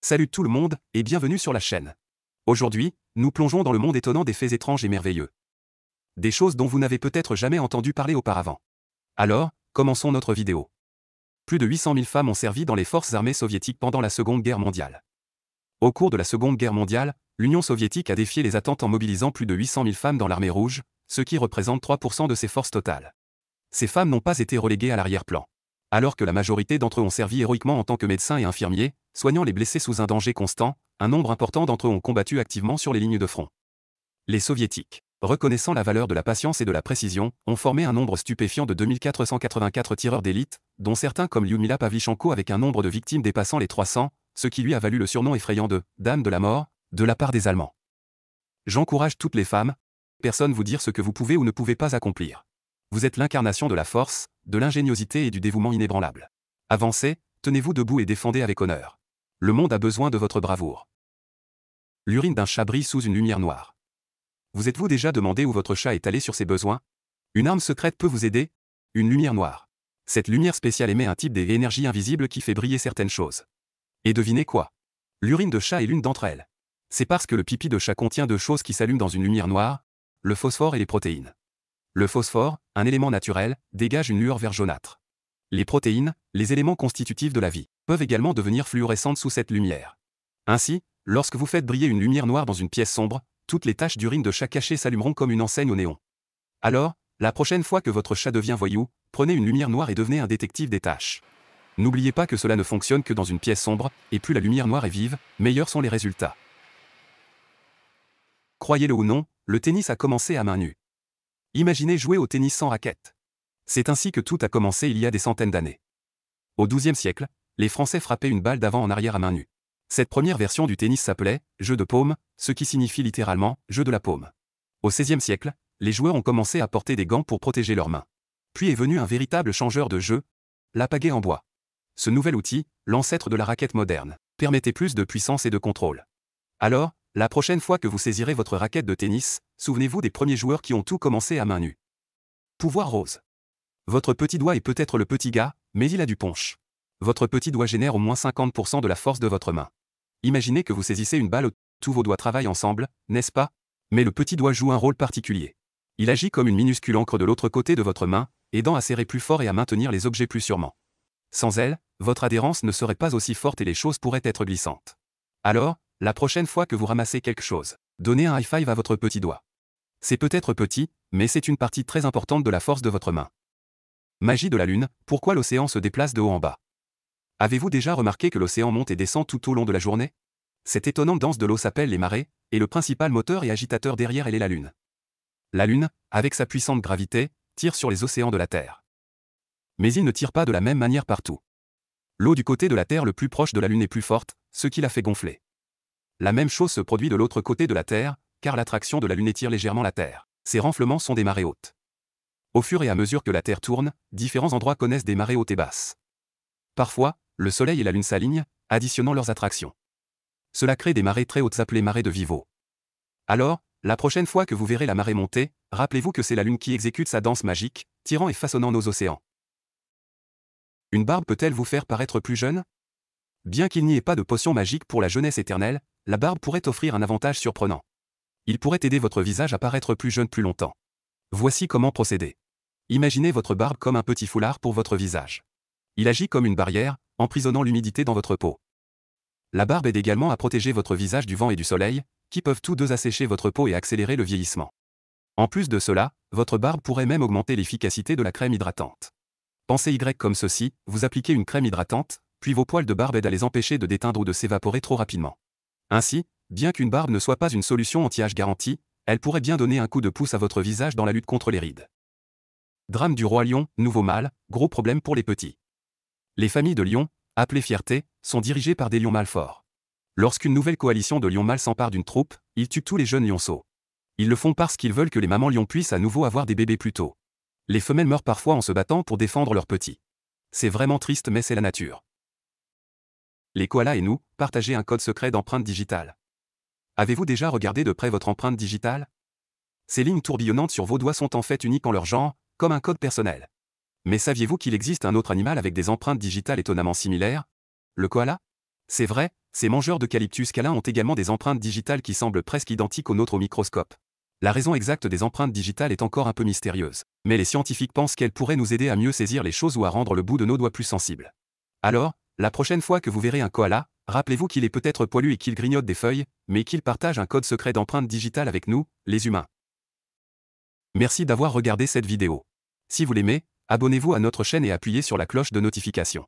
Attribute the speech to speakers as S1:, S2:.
S1: Salut tout le monde, et bienvenue sur la chaîne. Aujourd'hui, nous plongeons dans le monde étonnant des faits étranges et merveilleux. Des choses dont vous n'avez peut-être jamais entendu parler auparavant. Alors, commençons notre vidéo. Plus de 800 000 femmes ont servi dans les forces armées soviétiques pendant la Seconde Guerre mondiale. Au cours de la Seconde Guerre mondiale, l'Union soviétique a défié les attentes en mobilisant plus de 800 000 femmes dans l'armée rouge, ce qui représente 3% de ses forces totales. Ces femmes n'ont pas été reléguées à l'arrière-plan. Alors que la majorité d'entre eux ont servi héroïquement en tant que médecins et infirmiers, soignant les blessés sous un danger constant, un nombre important d'entre eux ont combattu activement sur les lignes de front. Les soviétiques, reconnaissant la valeur de la patience et de la précision, ont formé un nombre stupéfiant de 2484 tireurs d'élite, dont certains comme Lyudmila Pavlichenko avec un nombre de victimes dépassant les 300, ce qui lui a valu le surnom effrayant de « Dame de la mort » de la part des Allemands. J'encourage toutes les femmes, personne vous dire ce que vous pouvez ou ne pouvez pas accomplir. Vous êtes l'incarnation de la force, de l'ingéniosité et du dévouement inébranlable. Avancez, tenez-vous debout et défendez avec honneur. Le monde a besoin de votre bravoure. L'urine d'un chat brille sous une lumière noire. Vous êtes-vous déjà demandé où votre chat est allé sur ses besoins? Une arme secrète peut vous aider? Une lumière noire. Cette lumière spéciale émet un type d'énergie invisible qui fait briller certaines choses. Et devinez quoi? L'urine de chat est l'une d'entre elles. C'est parce que le pipi de chat contient deux choses qui s'allument dans une lumière noire, le phosphore et les protéines. Le phosphore, un élément naturel, dégage une lueur vert jaunâtre. Les protéines, les éléments constitutifs de la vie, peuvent également devenir fluorescentes sous cette lumière. Ainsi, lorsque vous faites briller une lumière noire dans une pièce sombre, toutes les taches d'urine de chat cachées s'allumeront comme une enseigne au néon. Alors, la prochaine fois que votre chat devient voyou, prenez une lumière noire et devenez un détective des taches. N'oubliez pas que cela ne fonctionne que dans une pièce sombre, et plus la lumière noire est vive, meilleurs sont les résultats. Croyez-le ou non, le tennis a commencé à main nue. Imaginez jouer au tennis sans raquette. C'est ainsi que tout a commencé il y a des centaines d'années. Au XIIe siècle, les Français frappaient une balle d'avant en arrière à main nue. Cette première version du tennis s'appelait « jeu de paume », ce qui signifie littéralement « jeu de la paume ». Au XVIe siècle, les joueurs ont commencé à porter des gants pour protéger leurs mains. Puis est venu un véritable changeur de jeu, la pagaie en bois. Ce nouvel outil, l'ancêtre de la raquette moderne, permettait plus de puissance et de contrôle. Alors, la prochaine fois que vous saisirez votre raquette de tennis, souvenez-vous des premiers joueurs qui ont tout commencé à main nue. Pouvoir rose. Votre petit doigt est peut-être le petit gars, mais il a du punch. Votre petit doigt génère au moins 50% de la force de votre main. Imaginez que vous saisissez une balle, tous vos doigts travaillent ensemble, n'est-ce pas? Mais le petit doigt joue un rôle particulier. Il agit comme une minuscule encre de l'autre côté de votre main, aidant à serrer plus fort et à maintenir les objets plus sûrement. Sans elle, votre adhérence ne serait pas aussi forte et les choses pourraient être glissantes. Alors, la prochaine fois que vous ramassez quelque chose, donnez un high five à votre petit doigt. C'est peut-être petit, mais c'est une partie très importante de la force de votre main. Magie de la Lune, pourquoi l'océan se déplace de haut en bas? Avez-vous déjà remarqué que l'océan monte et descend tout au long de la journée? Cette étonnante danse de l'eau s'appelle les marées, et le principal moteur et agitateur derrière elle est la Lune. La Lune, avec sa puissante gravité, tire sur les océans de la Terre. Mais il ne tire pas de la même manière partout. L'eau du côté de la Terre le plus proche de la Lune est plus forte, ce qui la fait gonfler. La même chose se produit de l'autre côté de la Terre, car l'attraction de la Lune étire légèrement la Terre. Ces renflements sont des marées hautes. Au fur et à mesure que la Terre tourne, différents endroits connaissent des marées hautes et basses. Parfois, le Soleil et la Lune s'alignent, additionnant leurs attractions. Cela crée des marées très hautes appelées marées de Vivo. Alors, la prochaine fois que vous verrez la marée monter, rappelez-vous que c'est la Lune qui exécute sa danse magique, tirant et façonnant nos océans. Une barbe peut-elle vous faire paraître plus jeune? Bien qu'il n'y ait pas de potion magique pour la jeunesse éternelle, la barbe pourrait offrir un avantage surprenant. Il pourrait aider votre visage à paraître plus jeune plus longtemps. Voici comment procéder. Imaginez votre barbe comme un petit foulard pour votre visage. Il agit comme une barrière, emprisonnant l'humidité dans votre peau. La barbe aide également à protéger votre visage du vent et du soleil, qui peuvent tous deux assécher votre peau et accélérer le vieillissement. En plus de cela, votre barbe pourrait même augmenter l'efficacité de la crème hydratante. Pensez Y comme ceci, vous appliquez une crème hydratante, puis vos poils de barbe aident à les empêcher de déteindre ou de s'évaporer trop rapidement. Ainsi, bien qu'une barbe ne soit pas une solution anti-âge garantie, elle pourrait bien donner un coup de pouce à votre visage dans la lutte contre les rides. Drame du roi lion, nouveau mâle, gros problème pour les petits. Les familles de lions, appelées fierté, sont dirigées par des lions mâles forts. Lorsqu'une nouvelle coalition de lions mâles s'empare d'une troupe, ils tuent tous les jeunes lionceaux. Ils le font parce qu'ils veulent que les mamans lions puissent à nouveau avoir des bébés plus tôt. Les femelles meurent parfois en se battant pour défendre leurs petits. C'est vraiment triste mais c'est la nature. Les koalas et nous, partagez un code secret d'empreinte digitale. Avez-vous déjà regardé de près votre empreinte digitale? Ces lignes tourbillonnantes sur vos doigts sont en fait uniques en leur genre, comme un code personnel. Mais saviez-vous qu'il existe un autre animal avec des empreintes digitales étonnamment similaires? Le koala? C'est vrai, ces mangeurs d'eucalyptus câlins ont également des empreintes digitales qui semblent presque identiques aux nôtres au microscope. La raison exacte des empreintes digitales est encore un peu mystérieuse, mais les scientifiques pensent qu'elles pourraient nous aider à mieux saisir les choses ou à rendre le bout de nos doigts plus sensible. Alors, la prochaine fois que vous verrez un koala, rappelez-vous qu'il est peut-être poilu et qu'il grignote des feuilles, mais qu'il partage un code secret d'empreinte digitale avec nous, les humains. Merci d'avoir regardé cette vidéo. Si vous l'aimez, abonnez-vous à notre chaîne et appuyez sur la cloche de notification.